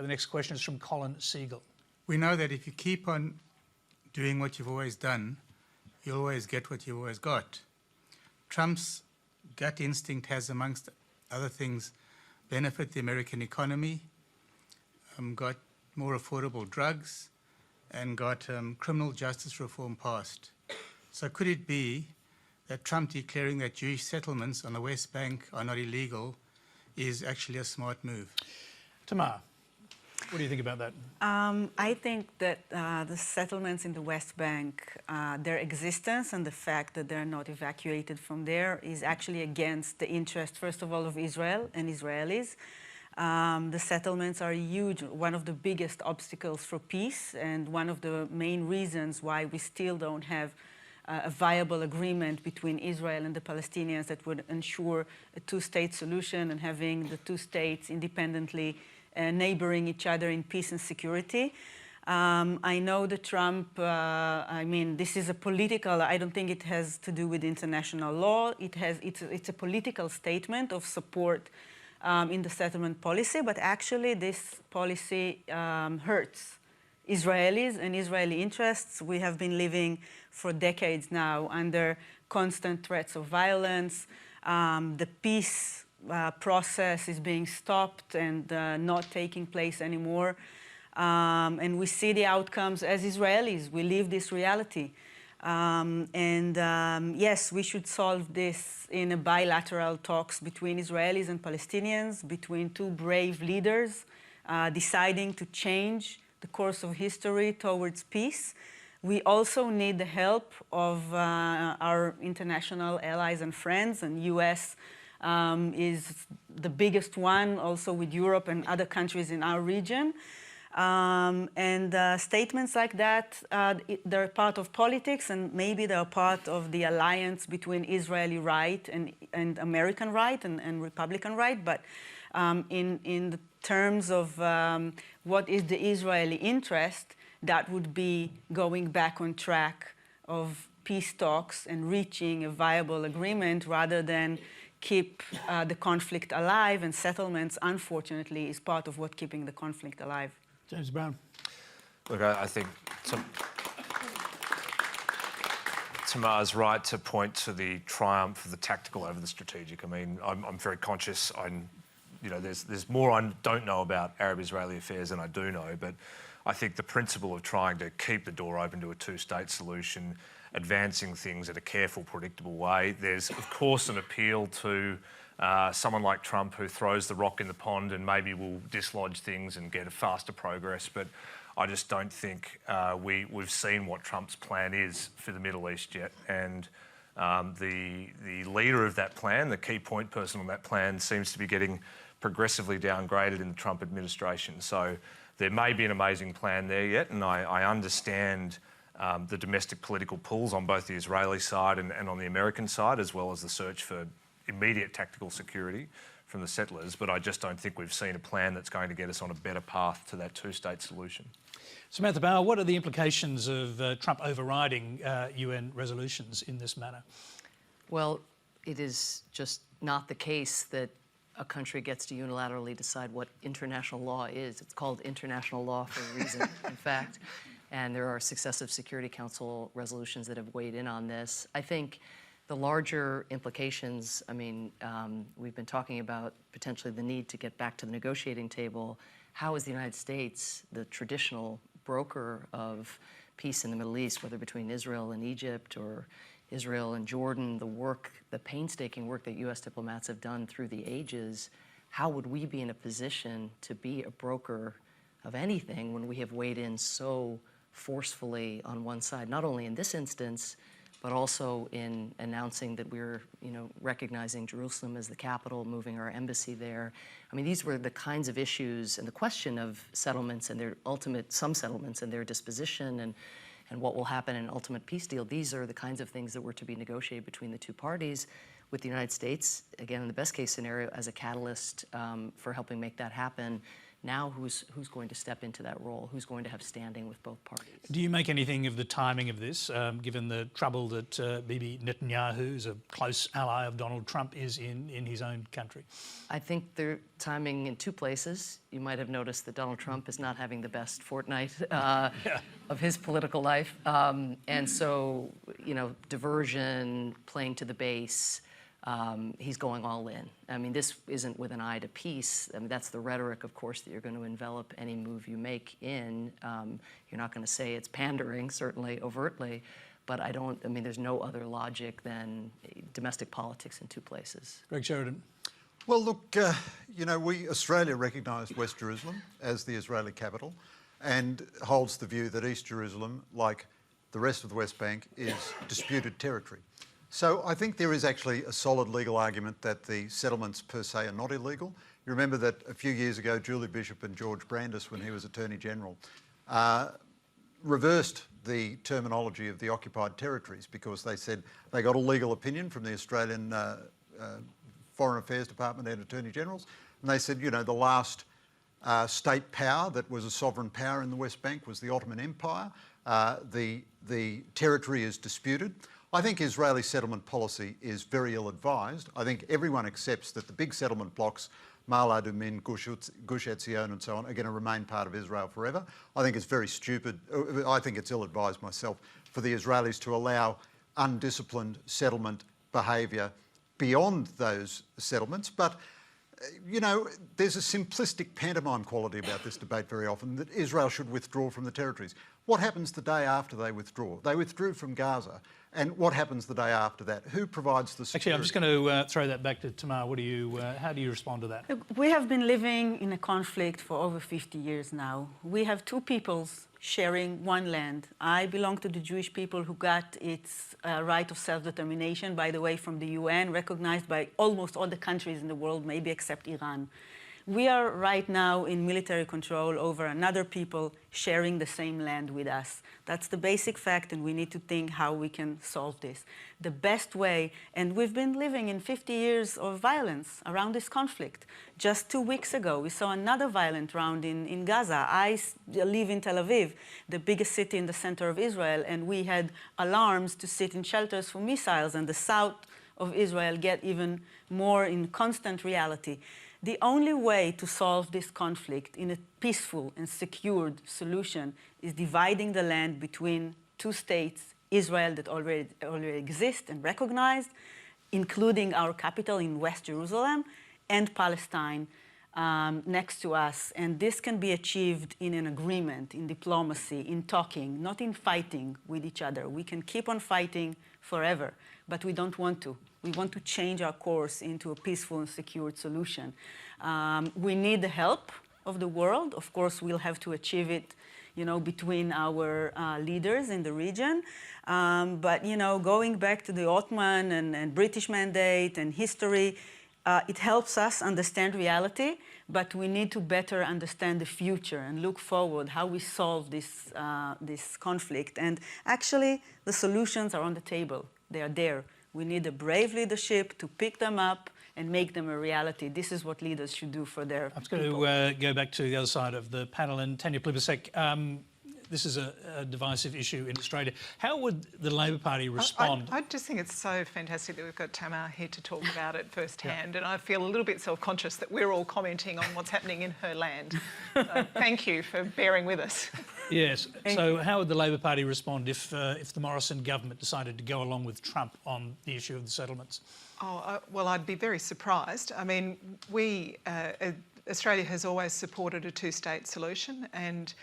The next question is from Colin Segal. We know that if you keep on doing what you've always done, you'll always get what you've always got. Trump's gut instinct has, amongst other things, benefit the American economy, got more affordable drugs, and got criminal justice reform passed. So could it be that Trump declaring that Jewish settlements on the West Bank are not illegal is actually a smart move? Tamar, what do you think about that? I think that the settlements in the West Bank, their existence and the fact that they're not evacuated from there is actually against the interest, first of all, of Israel and Israelis. The settlements are huge, one of the biggest obstacles for peace, and one of the main reasons why we still don't have a viable agreement between Israel and the Palestinians that would ensure a two-state solution and having the two states independently neighboring each other in peace and security. I know that Trump, I mean, this is a political, I don't think it has to do with international law. It's a political statement of support in the settlement policy, but actually this policy hurts Israelis and Israeli interests. We have been living for decades now under constant threats of violence. The peace process is being stopped and not taking place anymore. And we see the outcomes as Israelis. We live this reality. Yes, we should solve this in a bilateral talks between Israelis and Palestinians, between two brave leaders deciding to change the course of history towards peace. We also need the help of our international allies and friends, and US is the biggest one, also with Europe and other countries in our region. Statements like that, they're part of politics, and maybe they're part of the alliance between Israeli right and American right and Republican right. But in the terms of what is the Israeli interest, that would be going back on track of peace talks and reaching a viable agreement rather than keep the conflict alive, and settlements, unfortunately, is part of what keeping the conflict alive. James Brown. Look, I think Tamar's right to point to the triumph of the tactical over the strategic. I mean, I'm very conscious. You know, there's more I don't know about Arab-Israeli affairs than I do know, but I think the principle of trying to keep the door open to a two-state solution, advancing things in a careful, predictable way. There's, of course, an appeal to someone like Trump who throws the rock in the pond and maybe will dislodge things and get a faster progress. But I just don't think we've seen what Trump's plan is for the Middle East yet. And the leader of that plan, the key point person on that plan, seems to be getting progressively downgraded in the Trump administration. So there may be an amazing plan there yet, and I understand the domestic political pulls on both the Israeli side and on the American side, as well as the search for immediate tactical security from the settlers, but I just don't think we've seen a plan that's going to get us on a better path to that two-state solution. Samantha Power, what are the implications of Trump overriding UN resolutions in this manner? Well, it is just not the case that a country gets to unilaterally decide what international law is. It's called international law for a reason, in fact. And there are successive Security Council resolutions that have weighed in on this. I think the larger implications, I mean, we've been talking about potentially the need to get back to the negotiating table. How is the United States, the traditional broker of peace in the Middle East, whether between Israel and Egypt or Israel and Jordan, the painstaking work that U.S. diplomats have done through the ages, how would we be in a position to be a broker of anything when we have weighed in so forcefully on one side, not only in this instance, but also in announcing that we're, recognizing Jerusalem as the capital, moving our embassy there. I mean, these were the kinds of issues, and the question of settlements and some settlements and their disposition and what will happen in an ultimate peace deal. These are the kinds of things that were to be negotiated between the two parties, with the United States, again, in the best case scenario, as a catalyst for helping make that happen, Now who's going to step into that role? Who's going to have standing with both parties? Do you make anything of the timing of this, given the trouble that Bibi Netanyahu, who's a close ally of Donald Trump, is in his own country? I think the timing in two places. You might have noticed that Donald Trump is not having the best fortnight of his political life. And so, you know, diversion, playing to the base, he's going all in. I mean, this isn't with an eye to peace. I mean, that's the rhetoric, of course, that you're going to envelop any move you make in. You're not going to say it's pandering, certainly, overtly, but I mean, there's no other logic than domestic politics in two places. Greg Sheridan. Well, look, you know, Australia recognised West Jerusalem as the Israeli capital and holds the view that East Jerusalem, like the rest of the West Bank, is disputed territory. So I think there is actually a solid legal argument that the settlements per se are not illegal. You remember that a few years ago, Julie Bishop and George Brandis, when he was Attorney General, reversed the terminology of the occupied territories because they said they got a legal opinion from the Australian Foreign Affairs Department and Attorney Generals, and they said, you know, the last state power that was a sovereign power in the West Bank was the Ottoman Empire. The territory is disputed. I think Israeli settlement policy is very ill-advised. I think everyone accepts that the big settlement blocks, Ma'ale Adumim, Gush Etzion and so on, are going to remain part of Israel forever. I think it's very stupid. I think it's ill-advised myself for the Israelis to allow undisciplined settlement behaviour beyond those settlements. But, you know, there's a simplistic pantomime quality about this debate very often, that Israel should withdraw from the territories. What happens the day after they withdraw? They withdrew from Gaza. And what happens the day after that? Who provides the security? Actually, I'm just going to throw that back to Tamar. How do you respond to that? Look, we have been living in a conflict for over 50 years now. We have two peoples sharing one land. I belong to the Jewish people who got its right of self-determination, by the way, from the UN, recognized by almost all the countries in the world, maybe except Iran. We are right now in military control over another people sharing the same land with us. That's the basic fact, and we need to think how we can solve this. The best way, and we've been living in 50 years of violence around this conflict. Just 2 weeks ago, we saw another violent round in Gaza. I live in Tel Aviv, the biggest city in the center of Israel, and we had alarms to sit in shelters for missiles, and the south of Israel get even more in constant reality. The only way to solve this conflict in a peaceful and secured solution is dividing the land between two states, Israel that already exist and recognized, including our capital in West Jerusalem, and Palestine next to us. And this can be achieved in an agreement, in diplomacy, in talking, not in fighting with each other. We can keep on fighting forever, but we don't want to. We want to change our course into a peaceful and secured solution. We need the help of the world. Of course, we'll have to achieve it, you know, between our leaders in the region. But, you know, going back to the Ottoman and British mandate and history, it helps us understand reality, but we need to better understand the future and look forward, how we solve this conflict. And actually, the solutions are on the table. They are there. We need a brave leadership to pick them up and make them a reality. This is what leaders should do for their I'm just going to go back to the other side of the panel. And Tanya Plibersek, this is a divisive issue in Australia. How would the Labor Party respond? I just think it's so fantastic that we've got Tamar here to talk about it firsthand, and I feel a little bit self-conscious that we're all commenting on what's happening in her land. So thank you for bearing with us. Yes. So how would the Labor Party respond if the Morrison government decided to go along with Trump on the issue of the settlements? Well, I'd be very surprised. I mean, Australia has always supported a two-state solution, and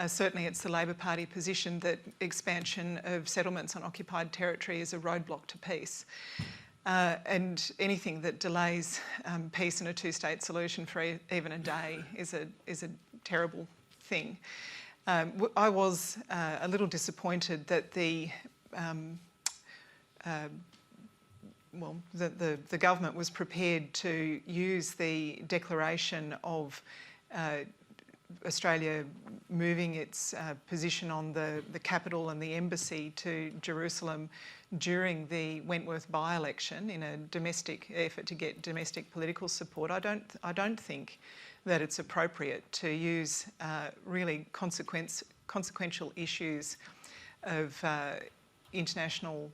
certainly it's the Labor Party position that expansion of settlements on occupied territory is a roadblock to peace. And anything that delays peace and a two-state solution for even a day is a terrible thing. I was a little disappointed that the government was prepared to use the declaration of Australia moving its position on the capital and the embassy to Jerusalem during the Wentworth by-election in a domestic effort to get domestic political support. I don't think that it's appropriate to use really consequential issues of international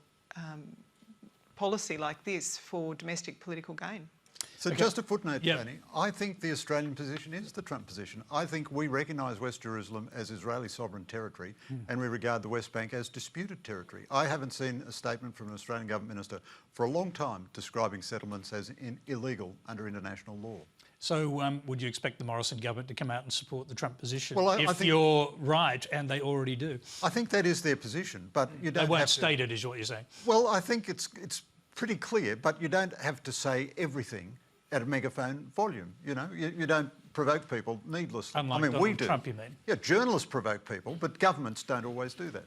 policy like this for domestic political gain. So just a footnote, Yep. Tony. I think the Australian position is the Trump position. I think we recognise West Jerusalem as Israeli sovereign territory and we regard the West Bank as disputed territory. I haven't seen a statement from an Australian government minister for a long time describing settlements as illegal under international law. So would you expect the Morrison government to come out and support the Trump position Well, I if think- you're right, and they already do? I think that is their position, but you They don't won't have to... state it, is what you're saying. Well, I think it's pretty clear, but you don't have to say everything at a megaphone volume. You know, you don't provoke people needlessly. Unlike I mean, we Donald do. Trump, you mean? Yeah, journalists provoke people, but governments don't always do that.